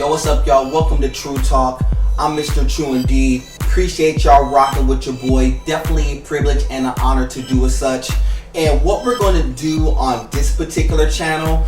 Yo, what's up, y'all? Welcome to Tru Talk. I'm Mr. truNdeed. Appreciate y'all rocking with your boy. Definitely a privilege and an honor to do as such. And what we're going to do on this particular channel,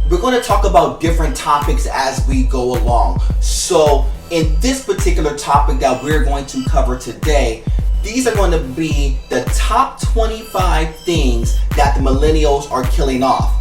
we're going to talk about different topics as we go along. So in this particular topic that we're going to cover today, these are going to be the top 25 things that the millennials are killing off.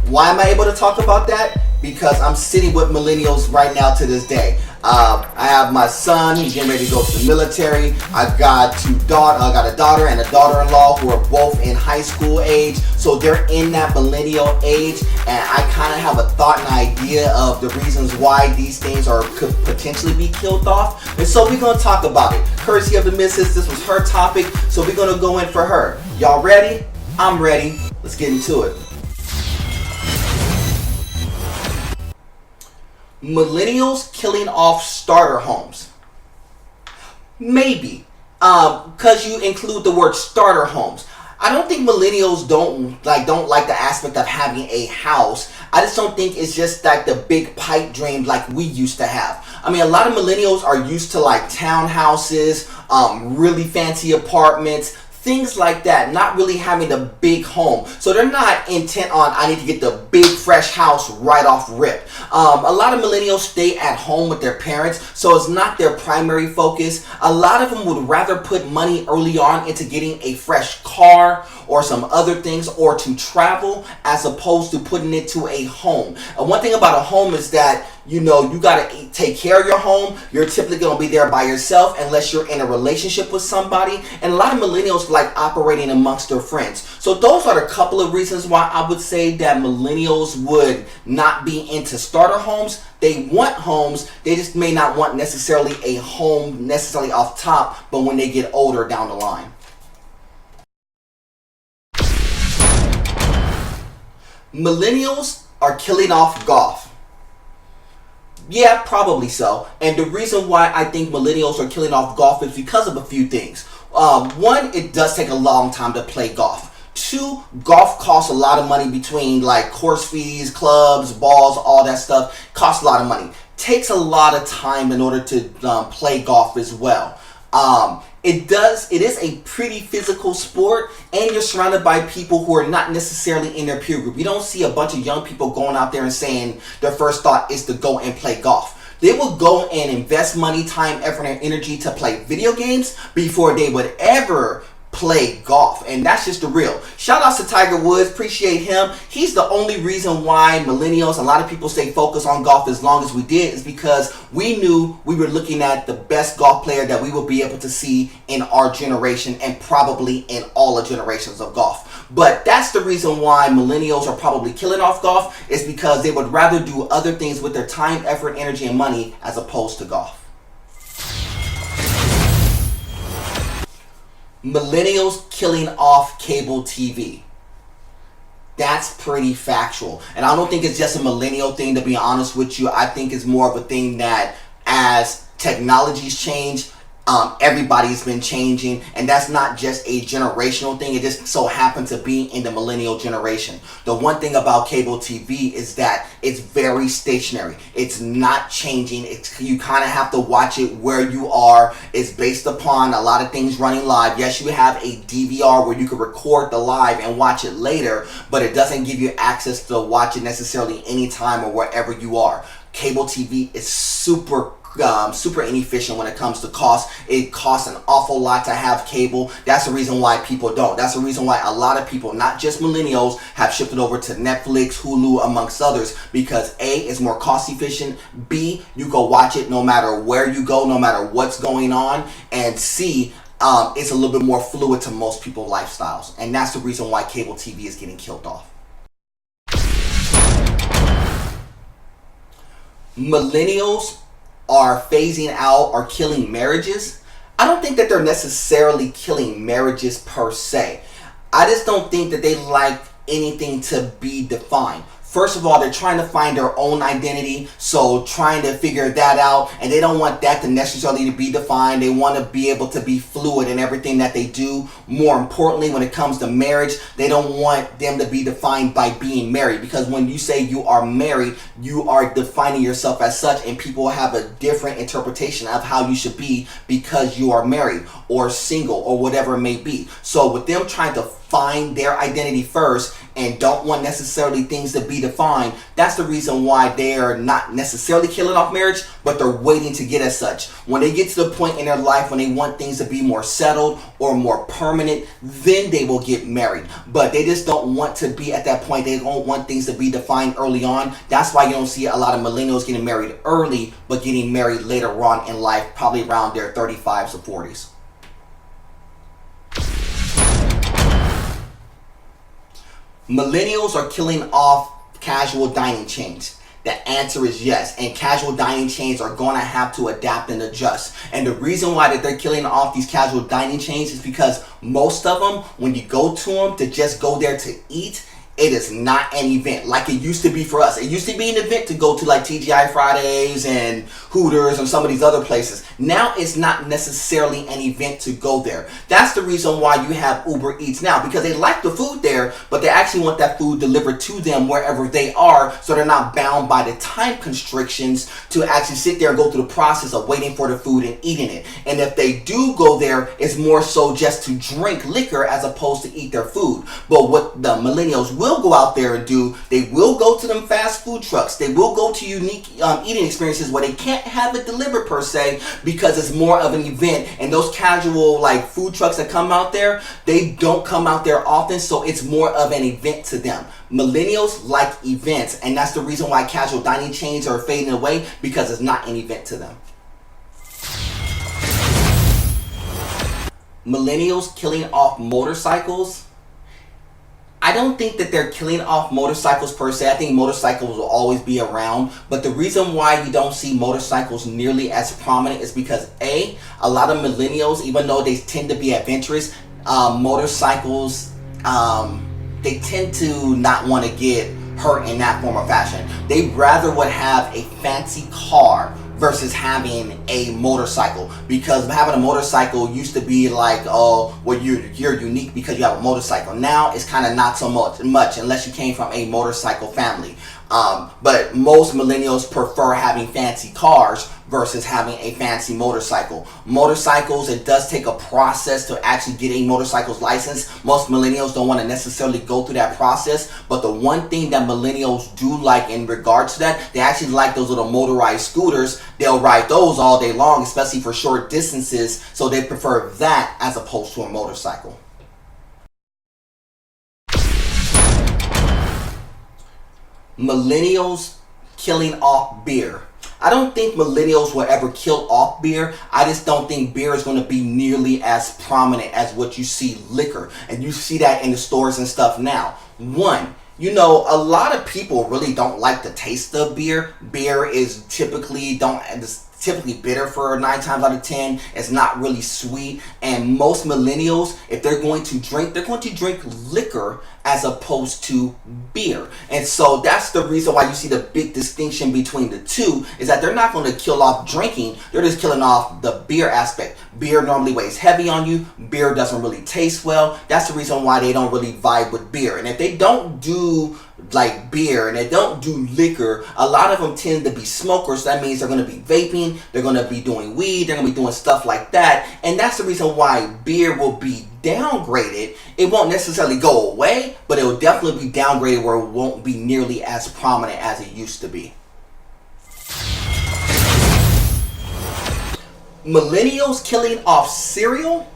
Why am I able to talk about that? Because I'm sitting with millennials right now to this day. I have my son, he's getting ready to go to the military. I got a daughter and a daughter-in-law who are both in high school age. So they're in that millennial age, and I kind of have a thought and idea of the reasons why these things could potentially be killed off. And so we're going to talk about it. Courtesy of the missus, this was her topic, so we're going to go in for her. Y'all ready? I'm ready. Let's get into it. Millennials killing off starter homes. Maybe, because you include the word starter homes. I don't think millennials don't like the aspect of having a house. I just don't think it's just like the big pipe dream like we used to have. I mean, a lot of millennials are used to like townhouses, really fancy apartments, things like that, not really having a big home. So they're not intent on, I need to get the big fresh house right off rip. A lot of millennials stay at home with their parents, so it's not their primary focus. A lot of them would rather put money early on into getting a fresh car or some other things, or to travel, as opposed to putting it to a home. One thing about a home is that, you know, you gotta take care of your home. You're typically gonna be there by yourself unless you're in a relationship with somebody. And a lot of millennials like operating amongst their friends. So those are a couple of reasons why I would say that millennials would not be into starter homes. They want homes, they just may not want necessarily a home necessarily off top, but when they get older down the line. Millennials are killing off golf. Yeah, probably so. And the reason why I think millennials are killing off golf is because of a few things. One, it does take a long time to play golf. Two, golf costs a lot of money between like course fees, clubs, balls, all that stuff. Costs a lot of money. Takes a lot of time in order to play golf as well. It is a pretty physical sport, and you're surrounded by people who are not necessarily in their peer group. You don't see a bunch of young people going out there and saying their first thought is to go and play golf. They will go and invest money, time, effort, and energy to play video games before they would ever play golf. And that's just the real. Shout out to Tiger Woods. Appreciate him. He's the only reason why millennials, a lot of people stay focused on golf as long as we did, is because we knew we were looking at the best golf player that we would be able to see in our generation, and probably in all the generations of golf. But that's the reason why millennials are probably killing off golf, is because they would rather do other things with their time, effort, energy, and money as opposed to golf. Millennials killing off cable TV. That's pretty factual. And I don't think it's just a millennial thing, to be honest with you. I think it's more of a thing that as technologies change, everybody's been changing, and that's not just a generational thing. It just so happened to be in the millennial generation. The one thing about cable TV is that it's very stationary. It's not changing. You kind of have to watch it where you are. It's based upon a lot of things running live. Yes, you have a DVR where you can record the live and watch it later, but it doesn't give you access to watch it necessarily anytime or wherever you are. Cable TV is super inefficient when it comes to cost. It costs an awful lot to have cable. That's the reason why people don't. That's the reason why a lot of people, not just millennials, have shifted over to Netflix, Hulu, amongst others, because A, it's more cost efficient, B, you go watch it no matter where you go, no matter what's going on, and C, it's a little bit more fluid to most people's lifestyles. And that's the reason why cable TV is getting killed off. Millennials are phasing out or killing marriages. I don't think that they're necessarily killing marriages per se. I just don't think that they like anything to be defined. First of all, they're trying to find their own identity, so trying to figure that out, and they don't want that to necessarily be defined. They want to be able to be fluid in everything that they do. More importantly, when it comes to marriage, they don't want them to be defined by being married, because when you say you are married, you are defining yourself as such, and people have a different interpretation of how you should be because you are married or single or whatever it may be. So with them trying to find their identity first and don't want necessarily things to be defined, that's the reason why they're not necessarily killing off marriage, but they're waiting to get as such. When they get to the point in their life when they want things to be more settled or more permanent, then they will get married. But they just don't want to be at that point. They don't want things to be defined early on. That's why you don't see a lot of millennials getting married early, but getting married later on in life, probably around their 35s or 40s. Millennials are killing off casual dining chains. The answer is yes, and casual dining chains are going to have to adapt and adjust. And the reason why that they're killing off these casual dining chains is because most of them, when you go to them to just go there to eat, it is not an event like it used to be for us. It used to be an event to go to like TGI Fridays and Hooters and some of these other places. Now it's not necessarily an event to go there. That's the reason why you have Uber Eats now, because they like the food there, but they actually want that food delivered to them wherever they are, so they're not bound by the time constrictions to actually sit there and go through the process of waiting for the food and eating it. And if they do go there, it's more so just to drink liquor as opposed to eat their food. But what the millennials will go out there and do, they will go to them fast food trucks. They will go to unique eating experiences where they can't have it delivered per se, because it's more of an event. And those casual like food trucks that come out there, they don't come out there often, so it's more of an event to them. Millennials like events, and that's the reason why casual dining chains are fading away, because it's not an event to them. Millennials killing off motorcycles. I don't think that they're killing off motorcycles per se. I think motorcycles will always be around. But the reason why you don't see motorcycles nearly as prominent is because a lot of millennials, even though they tend to be adventurous, motorcycles, they tend to not want to get hurt in that form or fashion. They rather would have a fancy car versus having a motorcycle, because having a motorcycle used to be like, oh, well, you're unique because you have a motorcycle. Now it's kind of not so much unless you came from a motorcycle family. But most millennials prefer having fancy cars versus having a fancy motorcycle. Motorcycles, it does take a process to actually get a motorcycle's license. Most millennials don't want to necessarily go through that process, but the one thing that millennials do like in regards to that, they actually like those little motorized scooters. They'll ride those all day long, especially for short distances, so they prefer that as opposed to a motorcycle. Millennials killing off beer. I don't think millennials will ever kill off beer. I just don't think beer is going to be nearly as prominent as what you see liquor. And you see that in the stores and stuff now. One, you know, a lot of people really don't like the taste of beer. Beer is typically bitter for 9 times out of 10. It's not really sweet. And most millennials, if they're going to drink, they're going to drink liquor as opposed to beer. And so that's the reason why you see the big distinction between the two, is that they're not going to kill off drinking. They're just killing off the beer aspect. Beer normally weighs heavy on you. Beer doesn't really taste well. That's the reason why they don't really vibe with beer. And if they don't do like beer and they don't do liquor, a lot of them tend to be smokers. So that means they're going to be vaping, they're going to be doing weed, they're going to be doing stuff like that. And that's the reason why beer will be downgraded. It won't necessarily go away, but it will definitely be downgraded where it won't be nearly as prominent as it used to be. Millennials killing off cereal.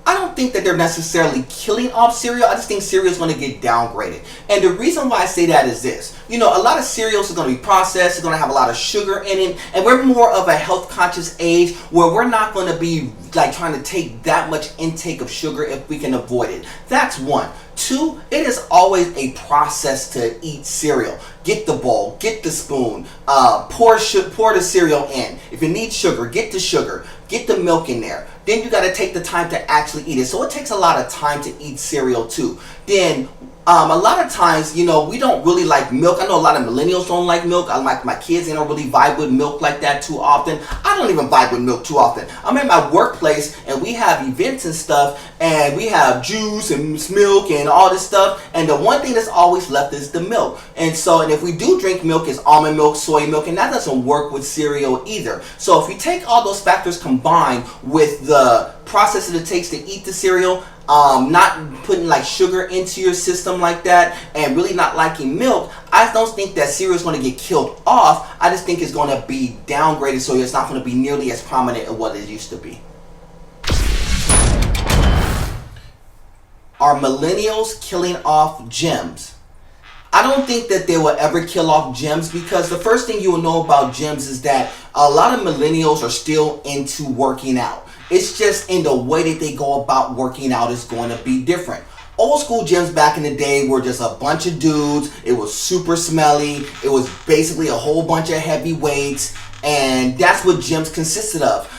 I don't think that they're necessarily killing off cereal. I just think cereal is going to get downgraded. And the reason why I say that is this. You know, a lot of cereals are going to be processed. It's going to have a lot of sugar in it. And we're more of a health conscious age where we're not going to be like trying to take that much intake of sugar if we can avoid it. That's one. Two, it is always a process to eat cereal. Get the bowl, get the spoon, pour the cereal in. If you need sugar, get the sugar, get the milk in there. Then you got to take the time to actually eat it. So it takes a lot of time to eat cereal too. Then A lot of times, we don't really like milk. I know a lot of millennials don't like milk. I like my kids, they don't really vibe with milk like that too often. I don't even vibe with milk too often. I'm in my workplace and we have events and stuff, and we have juice and milk and all this stuff, and the one thing that's always left is the milk. And if we do drink milk, it's almond milk, soy milk, and that doesn't work with cereal either. So if you take all those factors combined with the process that it takes to eat the cereal, not putting like sugar into your system like that, and really not liking milk, I don't think that cereal is going to get killed off. I just think it's going to be downgraded, so it's not going to be nearly as prominent as what it used to be. Are millennials killing off gyms? I don't think that they will ever kill off gyms, because the first thing you will know about gyms is that a lot of millennials are still into working out. It's just in the way that they go about working out is going to be different. Old school gyms back in the day were just a bunch of dudes. It was super smelly. It was basically a whole bunch of heavy weights, and that's what gyms consisted of.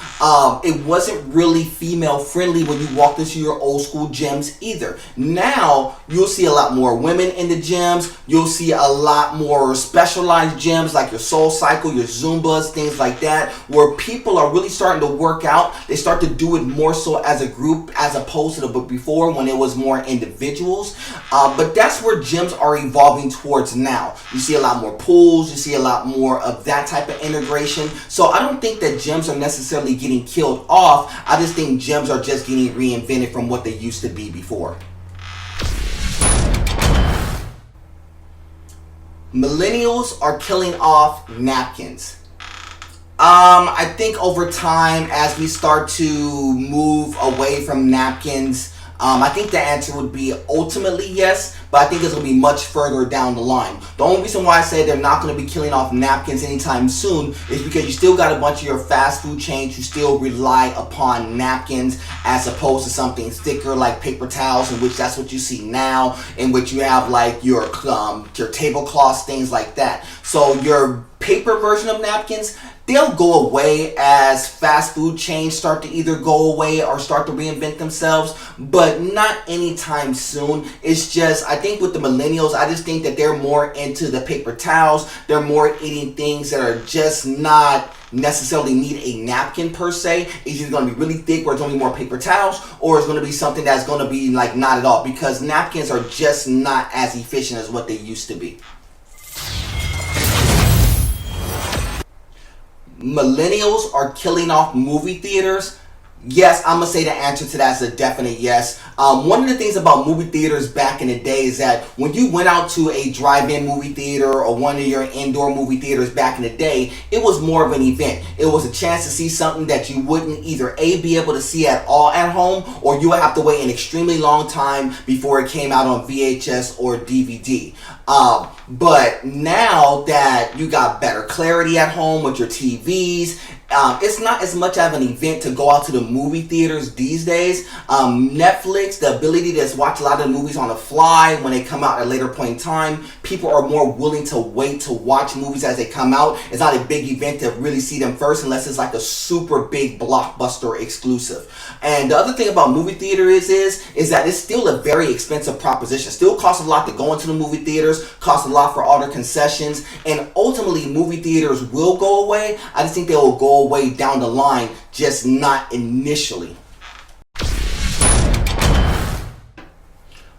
It wasn't really female friendly when you walked into your old school gyms either. Now you'll see a lot more women in the gyms. You'll see a lot more specialized gyms like your Soul Cycle, your Zumbas, things like that, where people are really starting to work out. They start to do it more so as a group as opposed to before when it was more individuals. But that's where gyms are evolving towards now. You see a lot more pools. You see a lot more of that type of integration. So I don't think that gyms are necessarily getting killed off. I just think gyms are just getting reinvented from what they used to be before. Millennials are killing off napkins. I think over time, as we start to move away from napkins, I think the answer would be ultimately yes, but I think it's going to be much further down the line. The only reason why I say they're not going to be killing off napkins anytime soon is because you still got a bunch of your fast food chains who still rely upon napkins as opposed to something thicker like paper towels, in which that's what you see now, in which you have like your tablecloths, things like that. So your paper version of napkins, they'll go away as fast food chains start to either go away or start to reinvent themselves, but not anytime soon. It's just, I think with the millennials, I just think that they're more into the paper towels. They're more eating things that are just not necessarily need a napkin per se. It's either going to be really thick where it's only more paper towels, or it's going to be something that's going to be like not at all, because napkins are just not as efficient as what they used to be. Millennials are killing off movie theaters. Yes, I'm going to say the answer to that is a definite yes. One of the things about movie theaters back in the day is that when you went out to a drive-in movie theater or one of your indoor movie theaters back in the day, it was more of an event. It was a chance to see something that you wouldn't either A, be able to see at all at home, or you would have to wait an extremely long time before it came out on VHS or DVD. But now that you got better clarity at home with your TVs, it's not as much of an event to go out to the movie theaters these days. Netflix, the ability to just watch a lot of movies on the fly when they come out at a later point in time. People are more willing to wait to watch movies as they come out. It's not a big event to really see them first unless it's like a super big blockbuster exclusive. And the other thing about movie theater is that it's still a very expensive proposition. Still costs a lot to go into the movie theaters, costs a lot for all their concessions, and ultimately movie theaters will go away. I just think they will go away down the line, just not initially.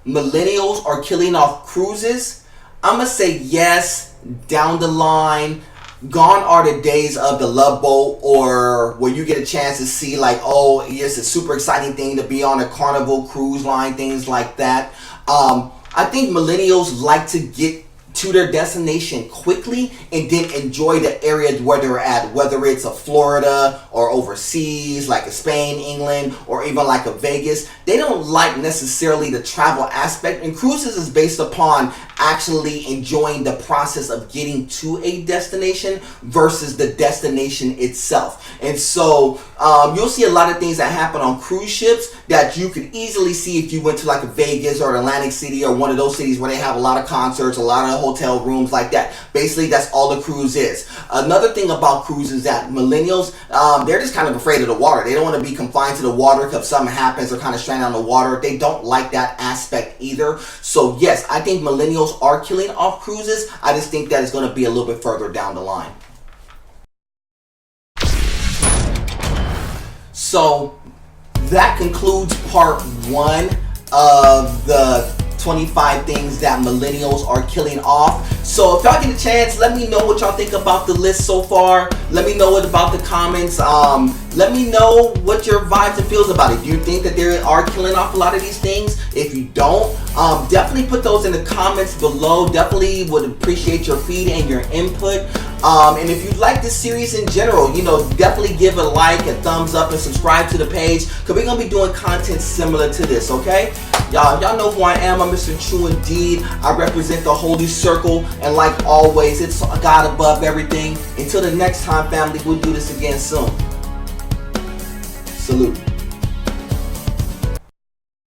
Millennials are killing off cruises. I'm going to say yes, down the line. Gone are the days of the Love Boat, or where you get a chance to see like, oh, it's a super exciting thing to be on a Carnival cruise line, things like that. I think millennials like to get to their destination quickly and then enjoy the area where they're at, whether it's a Florida or overseas like a Spain, England, or even like a Vegas. They don't like necessarily the travel aspect, and cruises is based upon actually enjoying the process of getting to a destination versus the destination itself. And so you'll see a lot of things that happen on cruise ships that you could easily see if you went to like a Vegas or Atlantic City or one of those cities where they have a lot of concerts, a lot of hotel rooms like that. Basically, that's all the cruise is. Another thing about cruise is that millennials, they're just kind of afraid of the water. They don't want to be confined to the water because something happens or kind of stranded on the water. They don't like that aspect either. So yes, I think millennials are killing off cruises. I just think that it's going to be a little bit further down the line. So that concludes part 1 of the 25 things that millennials are killing off. So if y'all get a chance, let me know what y'all think about the list so far. Let me know what about the comments. Let me know what your vibes and feels about it. Do you think that they are killing off a lot of these things? If you don't, definitely put those in the comments below. Definitely would appreciate your feed and your input. And if you like this series in general, you know, definitely give a like, a thumbs up, and subscribe to the page, because we're going to be doing content similar to this, okay? Y'all know who I am. I'm Mr. truNdeed. I represent the Holy Circle, and like always, it's God above everything. Until the next time, family, we'll do this again soon. Salute.